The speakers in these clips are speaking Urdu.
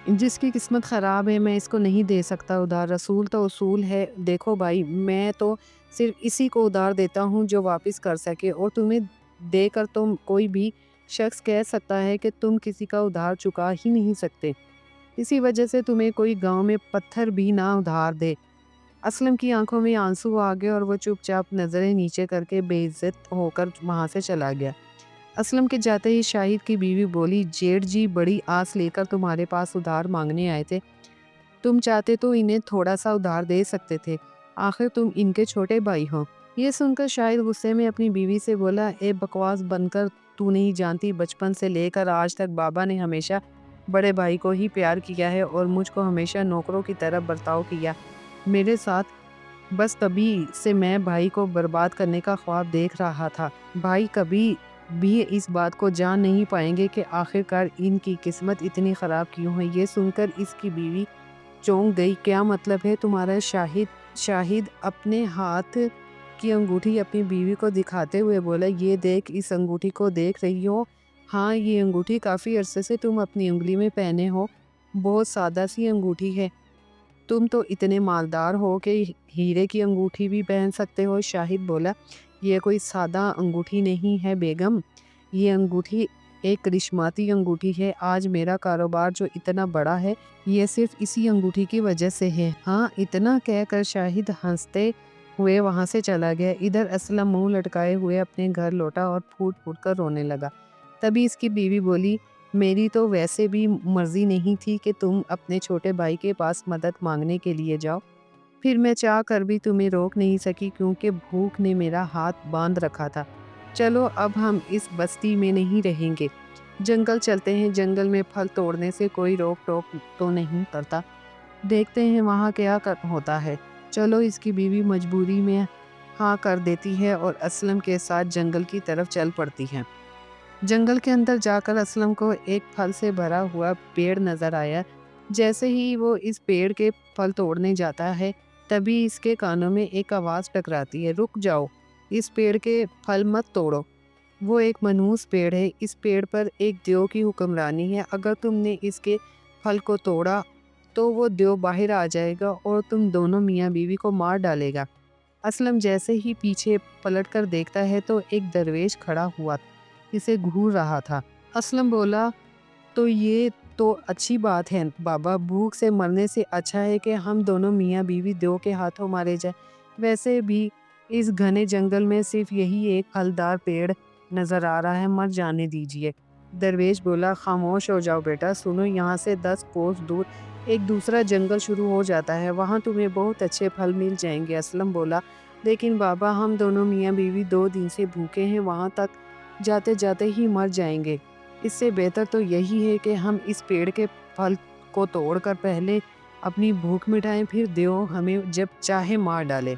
جس کی قسمت خراب ہے میں اس کو نہیں دے سکتا ادھار، رسول تو اصول ہے، دیکھو بھائی میں تو صرف اسی کو ادھار دیتا ہوں جو واپس کر سکے، اور تمہیں دے کر تم کوئی بھی شخص کہہ سکتا ہے کہ تم کسی کا ادھار چکا ہی نہیں سکتے، اسی وجہ سے تمہیں کوئی گاؤں میں پتھر بھی نہ ادھار دے۔ اسلم کی آنکھوں میں آنسو آ گئے اور وہ چپ چاپ نظریں نیچے کر کے بے عزت ہو کر وہاں سے چلا گیا۔ اسلم کے جاتے ہی شاہد کی بیوی بولی، جیٹ جی بڑی آس لے کر تمہارے پاس ادھار مانگنے آئے تھے، تم چاہتے تو انہیں تھوڑا سا ادھار دے سکتے تھے، آخر تم ان کے چھوٹے بھائی ہو۔ یہ سن کر شاہد غصے میں اپنی بیوی سے بولا، اے بکواس بن کر تو نہیں جانتی، بچپن سے لے کر آج تک بابا نے ہمیشہ بڑے بھائی کو ہی پیار کیا ہے اور مجھ کو ہمیشہ نوکروں کی طرح برتاؤ کیا میرے ساتھ، بس تبھی سے میں بھائی کو برباد کرنے کا خواب دیکھ رہا تھا۔ بھائی کبھی بھی اس بات کو جان نہیں پائیں گے کہ آخرکار ان کی قسمت اتنی خراب کیوں ہے۔ یہ سن کر اس کی بیوی چونک گئی، کیا مطلب ہے تمہارا؟ شاہد اپنے ہاتھ کی انگوٹھی اپنی بیوی کو دکھاتے ہوئے بولا، یہ دیکھ، اس انگوٹھی کو دیکھ رہی ہو؟ ہاں، یہ انگوٹھی کافی عرصے سے تم اپنی انگلی میں پہنے ہو، بہت سادہ سی انگوٹھی ہے، تم تو اتنے مالدار ہو کہ ہیرے کی انگوٹھی بھی پہن سکتے ہو۔ شاہد بولا، یہ کوئی سادہ انگوٹھی نہیں ہے بیگم، یہ انگوٹھی ایک کرشماتی انگوٹھی ہے، آج میرا کاروبار جو اتنا بڑا ہے یہ صرف اسی انگوٹھی کی وجہ سے ہے۔ ہاں، اتنا کہہ کر شاہد ہنستے ہوئے وہاں سے چلا گیا۔ ادھر اسلم منہ لٹکائے ہوئے اپنے گھر لوٹا اور پھوٹ پھوٹ کر رونے لگا۔ تبھی اس کی بیوی بولی، میری تو ویسے بھی مرضی نہیں تھی کہ تم اپنے چھوٹے بھائی کے پاس مدد مانگنے کے لیے جاؤ، پھر میں چاہ کر بھی تمہیں روک نہیں سکی کیونکہ بھوک نے میرا ہاتھ باندھ رکھا تھا۔ چلو اب ہم اس بستی میں نہیں رہیں گے، جنگل چلتے ہیں، جنگل میں پھل توڑنے سے کوئی روک ٹوک تو نہیں کرتا، دیکھتے ہیں وہاں کیا ہوتا ہے۔ چلو، اس کی بیوی مجبوری میں ہاں کر دیتی ہے اور اسلم کے ساتھ جنگل کی طرف چل پڑتی ہے۔ جنگل کے اندر جا کر اسلم کو ایک پھل سے بھرا ہوا پیڑ نظر آیا، جیسے ہی وہ اس پیڑ کے پھل توڑنے جاتا ہے تبھی اس کے کانوں میں ایک آواز ٹکراتی ہے، رک جاؤ، اس پیڑ کے پھل مت توڑو، وہ ایک منحوس پیڑ ہے، اس پیڑ پر ایک دیو کی حکمرانی ہے، اگر تم نے اس کے پھل کو توڑا تو وہ دیو باہر آ جائے گا اور تم دونوں میاں بیوی کو مار ڈالے گا۔ اسلم جیسے ہی پیچھے پلٹ کر دیکھتا ہے تو ایک درویش کھڑا ہوا اسے گھور رہا تھا۔ اسلم بولا، تو یہ تو اچھی بات ہے بابا، بھوک سے مرنے سے اچھا ہے کہ ہم دونوں میاں بیوی دیو کے ہاتھوں مارے جائیں، ویسے بھی اس گھنے جنگل میں صرف یہی ایک پھلدار پیڑ نظر آ رہا ہے، مر جانے دیجیے۔ درویش بولا، خاموش ہو جاؤ بیٹا، سنو، یہاں سے 10 کوس دور ایک دوسرا جنگل شروع ہو جاتا ہے، وہاں تمہیں بہت اچھے پھل مل جائیں گے۔ اسلم بولا، لیکن بابا ہم دونوں میاں بیوی 2 دن سے بھوکے ہیں، وہاں تک جاتے جاتے ہی مر جائیں گے، اس سے بہتر تو یہی ہے کہ ہم اس پیڑ کے پھل کو توڑ کر پہلے اپنی بھوک مٹائیں، پھر دیو ہمیں جب چاہے مار ڈالے،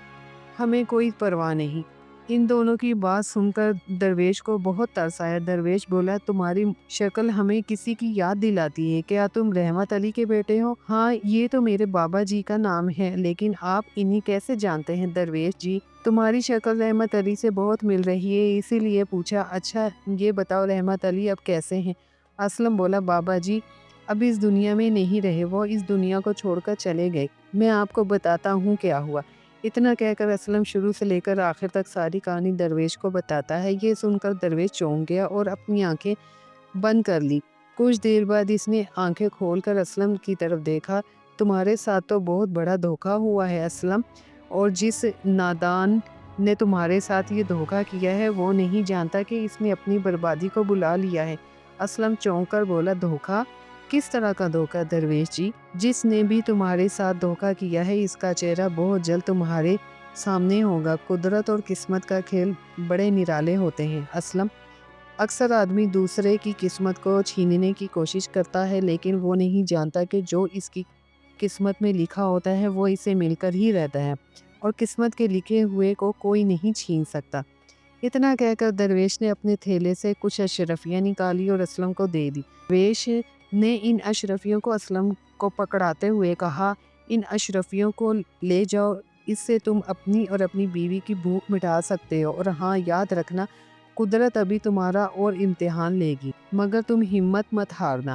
ہمیں کوئی پرواہ نہیں۔ ان دونوں کی بات سن کر درویش کو بہت ترس آیا۔ درویش بولا، تمہاری شکل ہمیں کسی کی یاد دلاتی ہے، کیا تم رحمت علی کے بیٹے ہو؟ ہاں، یہ تو میرے بابا جی کا نام ہے، لیکن آپ انہیں کیسے جانتے ہیں؟ درویش جی، تمہاری شکل رحمت علی سے بہت مل رہی ہے، اسی لیے پوچھا۔ اچھا یہ بتاؤ رحمت علی اب کیسے ہیں؟ اسلم بولا، بابا جی اب اس دنیا میں نہیں رہے، وہ اس دنیا کو چھوڑ کر چلے گئے، میں آپ کو بتاتا ہوں کیا ہوا۔ اتنا کہہ کر اسلم شروع سے لے کر آخر تک ساری کہانی درویش کو بتاتا ہے۔ یہ سن کر درویش چونک گیا اور اپنی آنکھیں بند کر لی۔ کچھ دیر بعد اس نے آنکھیں کھول کر اسلم کی طرف دیکھا۔ تمہارے ساتھ تو بہت بڑا دھوکا ہوا ہے اسلم، اور جس نادان نے تمہارے ساتھ یہ دھوکا کیا ہے وہ نہیں جانتا کہ اس نے اپنی بربادی کو بلا لیا ہے۔ اسلم چونک کر بولا، دھوکا؟ کس طرح کا دھوکا درویش جی؟ جس نے بھی تمہارے ساتھ دھوکا کیا ہے اس کا چہرہ بہت جلد تمہارے سامنے ہوگا۔ قدرت اور قسمت کا کھیل بڑے نرالے ہوتے ہیں اسلم، اکثر آدمی دوسرے کی قسمت کو چھیننے کی کوشش کرتا ہے لیکن وہ نہیں جانتا کہ جو اس کی قسمت میں لکھا ہوتا ہے وہ اسے مل کر ہی رہتا ہے، اور قسمت کے لکھے ہوئے کو کوئی نہیں چھین سکتا۔ اتنا کہہ کر درویش نے اپنے تھیلے سے کچھ اشرفیاں نکالی اور اسلم کو دے دی۔ درویش نے ان اشرفیوں کو اسلم کو پکڑاتے ہوئے کہا، ان اشرفیوں کو لے جاؤ، اس سے تم اپنی اور اپنی بیوی کی بھوک مٹا سکتے ہو، اور ہاں یاد رکھنا، قدرت ابھی تمہارا اور امتحان لے گی، مگر تم ہمت مت ہارنا،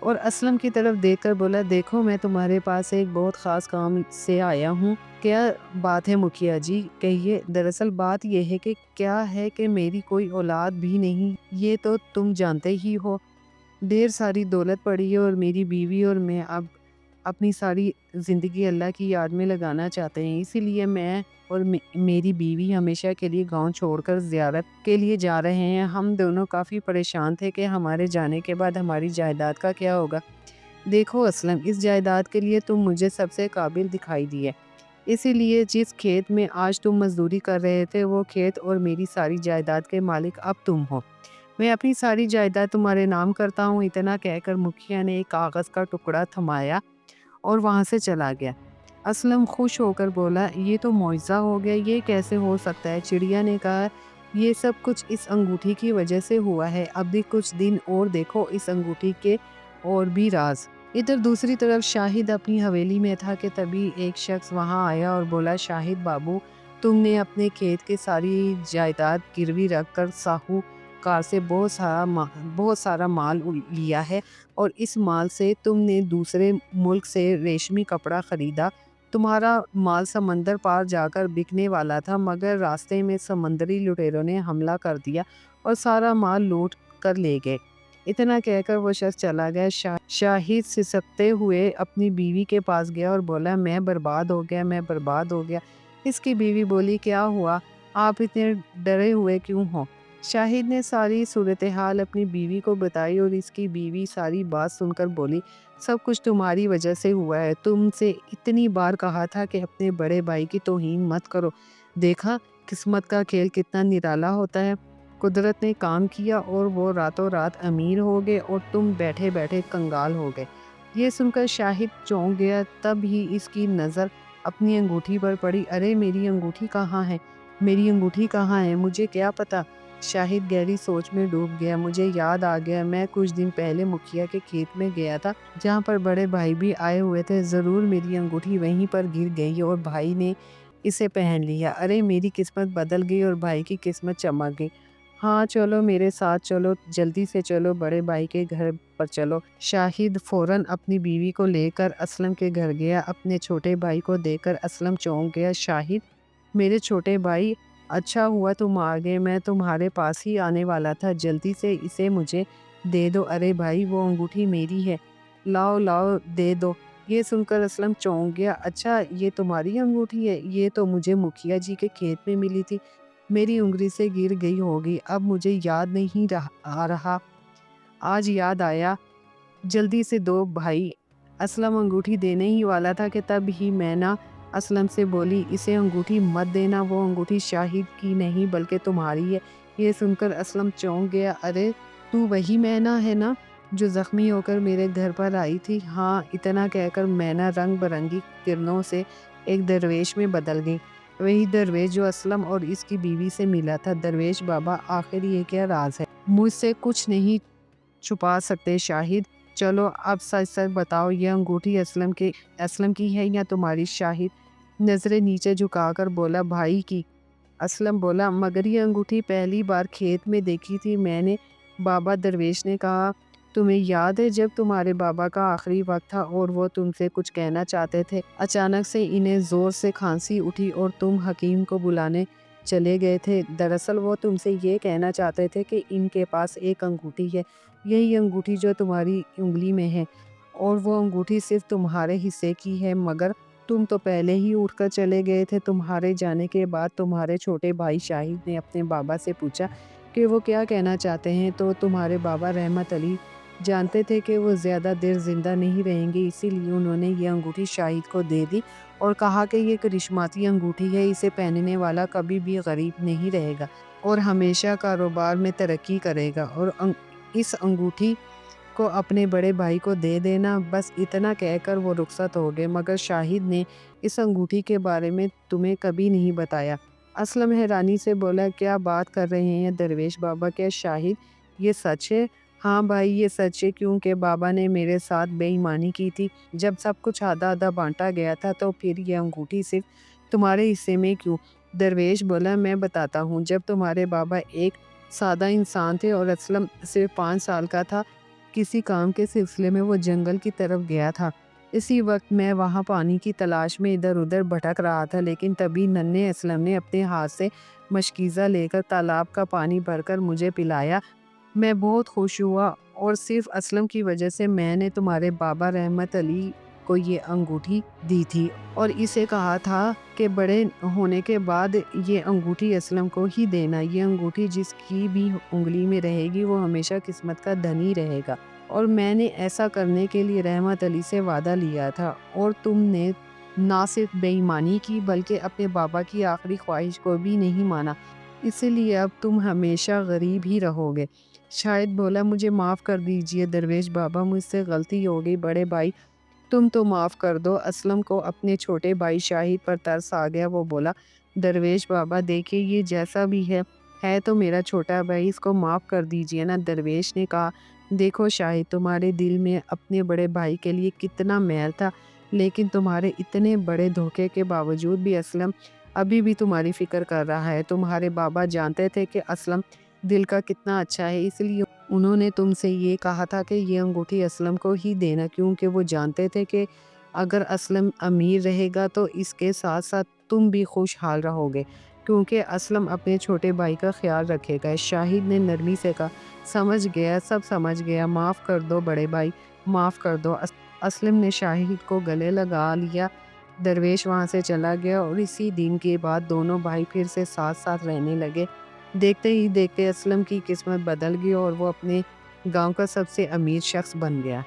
اور اسلم کی طرف دیکھ کر بولا دیکھو میں تمہارے پاس ایک بہت خاص کام سے آیا ہوں۔ کیا بات ہے مکھیا جی کہیے؟ دراصل بات یہ ہے کہ کیا ہے کہ میری کوئی اولاد بھی نہیں، یہ تو تم جانتے ہی ہو۔ ڈھیر ساری دولت پڑی ہے اور میری بیوی اور میں اب اپنی ساری زندگی اللہ کی یاد میں لگانا چاہتے ہیں، اسی لیے میں اور میری بیوی ہمیشہ کے لیے گاؤں چھوڑ کر زیارت کے لیے جا رہے ہیں۔ ہم دونوں کافی پریشان تھے کہ ہمارے جانے کے بعد ہماری جائیداد کا کیا ہوگا۔ دیکھو اسلم، اس جائیداد کے لیے تم مجھے سب سے قابل دکھائی دیے، اسی لیے جس کھیت میں آج تم مزدوری کر رہے تھے وہ کھیت اور میری ساری جائیداد کے مالک اب تم ہو۔ میں اپنی ساری جائیداد تمہارے نام کرتا ہوں۔ اتنا کہہ کر مکھیا نے ایک کاغذ کا ٹکڑا تھمایا اور وہاں سے چلا گیا۔ اسلم خوش ہو کر بولا یہ تو معجزہ ہو گیا، یہ کیسے ہو سکتا ہے؟ چڑیا نے کہا یہ سب کچھ اس انگوٹھی کی وجہ سے ہوا ہے، اب بھی کچھ دن اور دیکھو اس انگوٹھی کے اور بھی راز۔ ادھر دوسری طرف شاہد اپنی حویلی میں تھا کہ تبھی ایک شخص وہاں آیا اور بولا شاہد بابو، تم نے اپنے کھیت کے ساری جائیداد گروی رکھ کر ساہوکار سے بہت سارا مال لیا ہے اور اس مال سے تم نے دوسرے ملک سے ریشمی کپڑا خریدا۔ تمہارا مال سمندر پار جا کر بکنے والا تھا مگر راستے میں سمندری لٹیروں نے حملہ کر دیا اور سارا مال لوٹ کر لے گئے۔ اتنا کہہ کر وہ شخص چلا گیا۔ شاہد سسکتے ہوئے اپنی بیوی کے پاس گیا اور بولا میں برباد ہو گیا، میں برباد ہو گیا۔ اس کی بیوی بولی کیا ہوا؟ آپ اتنے ڈرے ہوئے کیوں ہو؟ شاہد نے ساری صورتحال اپنی بیوی کو بتائی اور اس کی بیوی ساری بات سن کر بولی سب کچھ تمہاری وجہ سے ہوا ہے، تم سے اتنی بار کہا تھا کہ اپنے بڑے بھائی کی توہین مت کرو، دیکھا قسمت کا کھیل کتنا نرالا ہوتا ہے۔ قدرت نے کام کیا اور وہ راتوں رات امیر ہو گئے اور تم بیٹھے بیٹھے کنگال ہو گئے۔ یہ سن کر شاہد چونک گیا، تب ہی اس کی نظر اپنی انگوٹھی پر پڑی۔ ارے میری انگوٹھی کہاں ہے؟ میری انگوٹھی کہاں ہے؟ مجھے کیا پتا؟ شاہد گہری سوچ میں ڈوب گیا۔ مجھے یاد آ گیا، میں کچھ دن پہلے مکھیا کے کھیت میں گیا تھا جہاں پر بڑے بھائی بھی آئے ہوئے تھے، ضرور میری انگوٹھی وہیں پر گر گئی اور بھائی نے اسے پہن لیا۔ ارے میری قسمت بدل گئی اور بھائی کی قسمت چمک گئی۔ ہاں چلو میرے ساتھ چلو، جلدی سے چلو، بڑے بھائی کے گھر پر چلو۔ شاہد فوراً اپنی بیوی کو لے کر اسلم کے گھر گیا۔ اپنے چھوٹے بھائی کو دیکھ کر اسلم چونک گیا۔ شاہد میرے چھوٹے بھائی، اچھا ہوا تم آ گئے، میں تمہارے پاس ہی آنے والا تھا، جلدی سے اسے مجھے دے دو۔ ارے بھائی وہ انگوٹھی میری ہے، لاؤ لاؤ دے دو۔ یہ سن کر اسلم چونک گیا۔ اچھا یہ تمہاری انگوٹھی ہے؟ یہ تو مجھے مکھیا جی کے کھیت میں ملی تھی، میری انگلی سے گر گئی ہوگی، اب مجھے یاد نہیں آ رہا، آج یاد آیا، جلدی سے دو بھائی۔ اسلم انگوٹھی دینے ہی والا تھا کہ تب ہی مینا اسلم سے بولی اسے انگوٹھی مت دینا، وہ انگوٹھی شاہد کی نہیں بلکہ تمہاری ہے۔ یہ سن کر اسلم چونک گیا۔ ارے تو وہی مینا ہے نا جو زخمی ہو کر میرے گھر پر آئی تھی؟ ہاں۔ اتنا کہہ کر مینا رنگ برنگی کرنوں سے ایک درویش میں بدل گئی، وہی درویش جو اسلم اور اس کی بیوی سے ملا تھا۔ درویش بابا آخر یہ کیا راز ہے؟ مجھ سے کچھ نہیں چھپا سکتے شاہد، چلو اب سچ سچ بتاؤ، یہ انگوٹھی اسلم کی ہے یا تمہاری؟ شاہد نظریں نیچے جھکا کر بولا بھائی کی۔ اسلم بولا مگر یہ انگوٹھی پہلی بار کھیت میں دیکھی تھی میں نے۔ بابا درویش نے کہا تمہیں یاد ہے جب تمہارے بابا کا آخری وقت تھا اور وہ تم سے کچھ کہنا چاہتے تھے، اچانک سے انہیں زور سے کھانسی اٹھی اور تم حکیم کو بلانے چلے گئے تھے؟ دراصل وہ تم سے یہ کہنا چاہتے تھے کہ ان کے پاس ایک انگوٹھی ہے، یہی انگوٹھی جو تمہاری انگلی میں ہے، اور وہ انگوٹھی صرف تمہارے حصے کی ہے، مگر تم تو پہلے ہی اٹھ کر چلے گئے تھے۔ تمہارے جانے کے بعد تمہارے چھوٹے بھائی شاہد نے اپنے بابا سے پوچھا کہ وہ کیا کہنا چاہتے ہیں، تو تمہارے بابا رحمت علی جانتے تھے کہ وہ زیادہ دیر زندہ نہیں رہیں گے، اسی لیے انہوں نے یہ انگوٹھی شاہد کو دے دی اور کہا کہ یہ کرشماتی انگوٹھی ہے، اسے پہننے والا کبھی بھی غریب نہیں رہے گا اور ہمیشہ کاروبار میں ترقی کرے گا، اور اس انگوٹھی کو اپنے بڑے بھائی کو دے دینا۔ بس اتنا کہہ کر وہ رخصت ہو گئے۔ مگر شاہد نے اس انگوٹھی کے بارے میں تمہیں کبھی نہیں بتایا؟ اسلم حیرانی سے بولا کیا بات کر رہے ہیں درویش بابا، کیا شاہد یہ سچ ہے؟ ہاں بھائی یہ سچ ہے، کیونکہ بابا نے میرے ساتھ بے ایمانی کی تھی، جب سب کچھ آدھا آدھا بانٹا گیا تھا تو پھر یہ انگوٹھی صرف تمہارے حصے میں کیوں؟ درویش بولا میں بتاتا ہوں، جب تمہارے بابا ایک سادہ انسان تھے اور اسلم صرف 5 سال کا تھا کسی کام کے سلسلے میں وہ جنگل کی طرف گیا تھا۔ اسی وقت میں وہاں پانی کی تلاش میں ادھر ادھر بھٹک رہا تھا، لیکن تبھی ننھے اسلم نے اپنے ہاتھ سے مشکیزہ لے کر تالاب کا پانی بھر کر مجھے پلایا۔ میں بہت خوش ہوا اور صرف اسلم کی وجہ سے میں نے تمہارے بابا رحمت علی کو یہ انگوٹھی دی تھی اور اسے کہا تھا کہ بڑے ہونے کے بعد یہ انگوٹھی اسلم کو ہی دینا۔ یہ انگوٹھی جس کی بھی انگلی میں رہے گی وہ ہمیشہ قسمت کا دھنی رہے گا، اور میں نے ایسا کرنے کے لیے رحمت علی سے وعدہ لیا تھا، اور تم نے نہ صرف بے ایمانی کی بلکہ اپنے بابا کی آخری خواہش کو بھی نہیں مانا، اسی لیے اب تم ہمیشہ غریب ہی رہو گے۔ شاہد بولا، مجھے معاف کر دیجئے درویش بابا، مجھ سے غلطی ہو گئی۔ بڑے بھائی تم تو معاف کر دو۔ اسلم کو اپنے چھوٹے بھائی شاہد پر ترس آ گیا۔ وہ بولا، درویش بابا دیکھیے، یہ جیسا بھی ہے تو میرا چھوٹا بھائی، اس کو معاف کر دیجئے نا۔ درویش نے کہا، دیکھو شاہد، تمہارے دل میں اپنے بڑے بھائی کے لیے کتنا میل تھا، لیکن تمہارے اتنے بڑے دھوکے کے باوجود بھی اسلم ابھی بھی تمہاری فکر کر رہا ہے۔ تمہارے بابا جانتے تھے کہ اسلم دل کا کتنا اچھا ہے، اس لیے انہوں نے تم سے یہ کہا تھا کہ یہ انگوٹھی اسلم کو ہی دینا، کیونکہ وہ جانتے تھے کہ اگر اسلم امیر رہے گا تو اس کے ساتھ ساتھ تم بھی خوشحال رہو گے، کیونکہ اسلم اپنے چھوٹے بھائی کا خیال رکھے گا۔ شاہد نے نرمی سے کہا، سمجھ گیا، سب سمجھ گیا، معاف کر دو بڑے بھائی، معاف کر دو۔ اسلم نے شاہد کو گلے لگا لیا۔ درویش وہاں سے چلا گیا اور اسی دن کے بعد دونوں بھائی پھر سے ساتھ ساتھ رہنے لگے۔ دیکھتے ہی دیکھتے اسلم کی قسمت بدل گئی اور وہ اپنے گاؤں کا سب سے امیر شخص بن گیا۔